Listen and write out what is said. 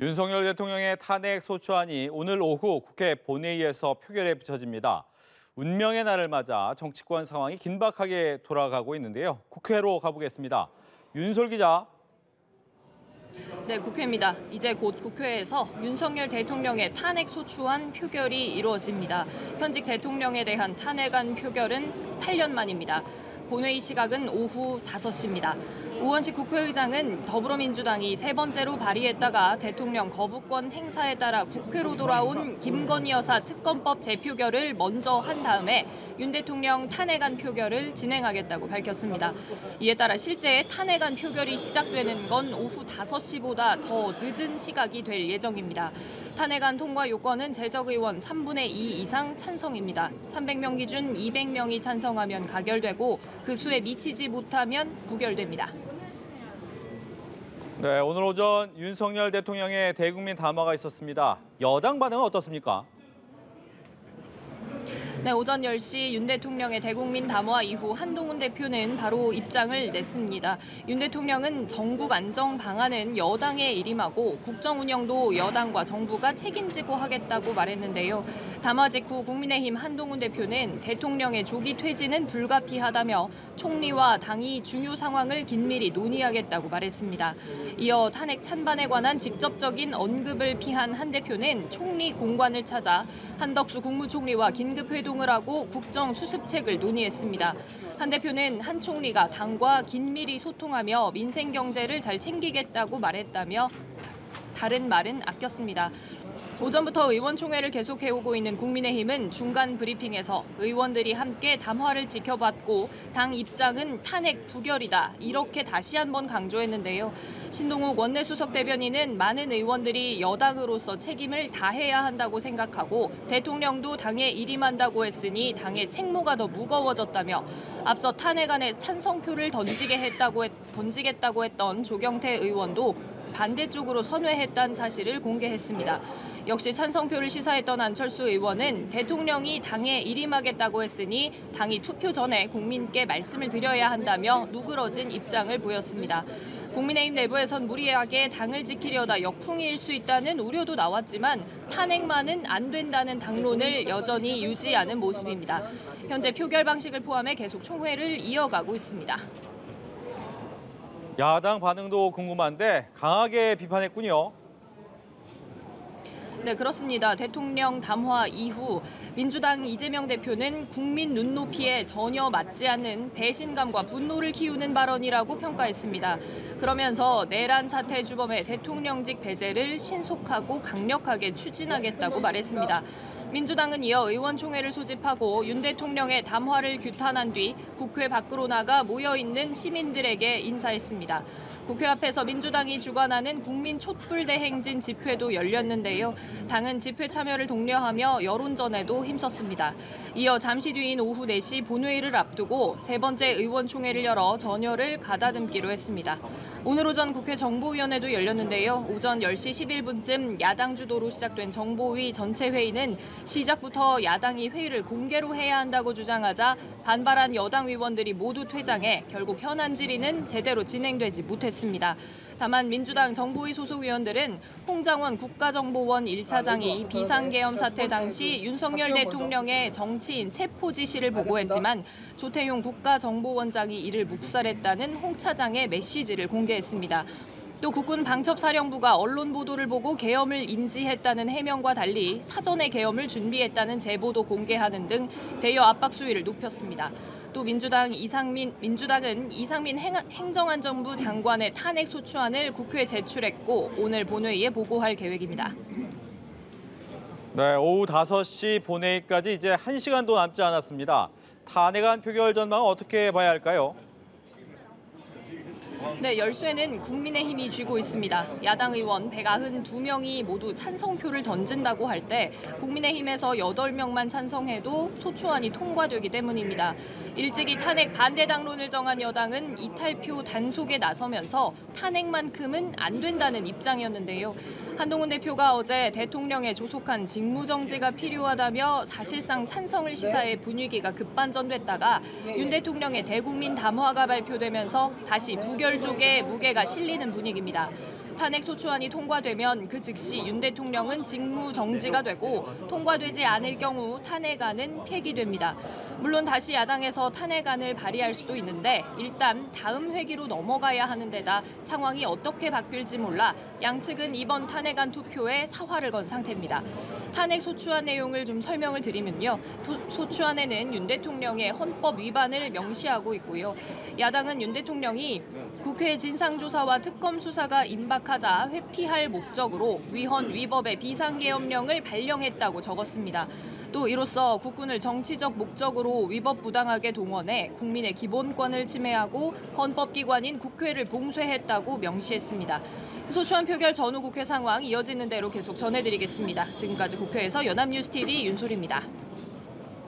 윤석열 대통령의 탄핵 소추안이 오늘 오후 국회 본회의에서 표결에 붙여집니다. 운명의 날을 맞아 정치권 상황이 긴박하게 돌아가고 있는데요. 국회로 가보겠습니다. 윤솔 기자. 네, 국회입니다. 이제 곧 국회에서 윤석열 대통령의 탄핵 소추안 표결이 이루어집니다. 현직 대통령에 대한 탄핵안 표결은 8년 만입니다. 본회의 시각은 오후 5시입니다. 우원식 국회의장은 더불어민주당이 세 번째로 발의했다가 대통령 거부권 행사에 따라 국회로 돌아온 김건희 여사 특검법 재표결을 먼저 한 다음에 윤 대통령 탄핵안 표결을 진행하겠다고 밝혔습니다. 이에 따라 실제 탄핵안 표결이 시작되는 건 오후 5시보다 더 늦은 시각이 될 예정입니다. 탄핵안 통과 요건은 재적의원 3분의 2 이상 찬성입니다. 300명 기준 200명이 찬성하면 가결되고 그 수에 미치지 못하면 부결됩니다. 네, 오늘 오전 윤석열 대통령의 대국민 담화가 있었습니다. 여당 반응은 어떻습니까? 네, 오전 10시 윤 대통령의 대국민 담화 이후 한동훈 대표는 바로 입장을 냈습니다. 윤 대통령은 전국 안정 방안은 여당의 일임하고 국정 운영도 여당과 정부가 책임지고 하겠다고 말했는데요. 담화 직후 국민의힘 한동훈 대표는 대통령의 조기 퇴진은 불가피하다며 총리와 당이 중요 상황을 긴밀히 논의하겠다고 말했습니다. 이어 탄핵 찬반에 관한 직접적인 언급을 피한 한 대표는 총리 공관을 찾아 한덕수 국무총리와 긴급 회동을 하고 국정 수습책을 논의했습니다. 한 대표는 한 총리가 당과 긴밀히 소통하며 민생 경제를 잘 챙기겠다고 말했다며 다른 말은 아꼈습니다. 오전부터 의원총회를 계속해오고 있는 국민의힘은 중간 브리핑에서 의원들이 함께 담화를 지켜봤고 당 입장은 탄핵 부결이다 이렇게 다시 한번 강조했는데요. 신동욱 원내수석 대변인은 많은 의원들이 여당으로서 책임을 다해야 한다고 생각하고 대통령도 당에 일임한다고 했으니 당의 책무가 더 무거워졌다며 앞서 탄핵안에 찬성표를 던지겠다고 했던 조경태 의원도 반대쪽으로 선회했다는 사실을 공개했습니다. 역시 찬성표를 시사했던 안철수 의원은 대통령이 당에 일임하겠다고 했으니 당이 투표 전에 국민께 말씀을 드려야 한다며 누그러진 입장을 보였습니다. 국민의힘 내부에선 무리하게 당을 지키려다 역풍이 일 수 있다는 우려도 나왔지만 탄핵만은 안 된다는 당론을 여전히 유지하는 모습입니다. 현재 표결 방식을 포함해 계속 총회를 이어가고 있습니다. 야당 반응도 궁금한데 강하게 비판했군요. 네, 그렇습니다. 대통령 담화 이후 민주당 이재명 대표는 국민 눈높이에 전혀 맞지 않는 배신감과 분노를 키우는 발언이라고 평가했습니다. 그러면서 내란 사태 주범의 대통령직 배제를 신속하고 강력하게 추진하겠다고 말했습니다. 민주당은 이어 의원총회를 소집하고 윤 대통령의 담화를 규탄한 뒤 국회 밖으로 나가 모여있는 시민들에게 인사했습니다. 국회 앞에서 민주당이 주관하는 국민 촛불 대행진 집회도 열렸는데요. 당은 집회 참여를 독려하며 여론전에도 힘썼습니다. 이어 잠시 뒤인 오후 4시 본회의를 앞두고 세 번째 의원총회를 열어 전열을 가다듬기로 했습니다. 오늘 오전 국회 정보위원회도 열렸는데요. 오전 10시 11분쯤 야당 주도로 시작된 정보위 전체 회의는 시작부터 야당이 회의를 공개로 해야 한다고 주장하자 반발한 여당 의원들이 모두 퇴장해 결국 현안 질의는 제대로 진행되지 못했습니다. 다만 민주당 정보위 소속 의원들은 홍장원 국가정보원 1차장이 비상계엄 사태 당시 윤석열 대통령의 정치인 체포 지시를 보고했지만 조태용 국가정보원장이 이를 묵살했다는 홍 차장의 메시지를 공개했습니다. 또 국군 방첩사령부가 언론 보도를 보고 계엄을 인지했다는 해명과 달리 사전에 계엄을 준비했다는 제보도 공개하는 등 대여 압박 수위를 높였습니다. 또 민주당은 이상민 행정안전부 장관의 탄핵 소추안을 국회에 제출했고 오늘 본회의에 보고할 계획입니다. 네, 오후 5시 본회의까지 이제 1시간도 남지 않았습니다. 탄핵안 표결 전망은 어떻게 봐야 할까요? 네, 열쇠는 국민의힘이 쥐고 있습니다. 야당 의원 192명이 모두 찬성표를 던진다고 할 때 국민의힘에서 8명만 찬성해도 소추안이 통과되기 때문입니다. 일찍이 탄핵 반대 당론을 정한 여당은 이탈표 단속에 나서면서 탄핵만큼은 안 된다는 입장이었는데요. 한동훈 대표가 어제 대통령에 조속한 직무정지가 필요하다며 사실상 찬성을 시사해 분위기가 급반전됐다가 윤 대통령의 대국민 담화가 발표되면서 다시 부결 쪽에 무게가 실리는 분위기입니다. 탄핵 소추안이 통과되면 그 즉시 윤 대통령은 직무 정지가 되고 통과되지 않을 경우 탄핵안은 폐기됩니다. 물론 다시 야당에서 탄핵안을 발의할 수도 있는데 일단 다음 회기로 넘어가야 하는 데다 상황이 어떻게 바뀔지 몰라 양측은 이번 탄핵안 투표에 사활을 건 상태입니다. 탄핵 소추안 내용을 좀 설명을 드리면요. 소추안에는 윤 대통령의 헌법 위반을 명시하고 있고요. 야당은 윤 대통령이 국회 진상조사와 특검 수사가 임박하자 회피할 목적으로 위헌 위법의 비상계엄령을 발령했다고 적었습니다. 또 이로써 국군을 정치적 목적으로 위법 부당하게 동원해 국민의 기본권을 침해하고 헌법기관인 국회를 봉쇄했다고 명시했습니다. 소추안 표결 전후 국회 상황 이어지는 대로 계속 전해드리겠습니다. 지금까지 국회에서 연합뉴스TV 윤소리입니다.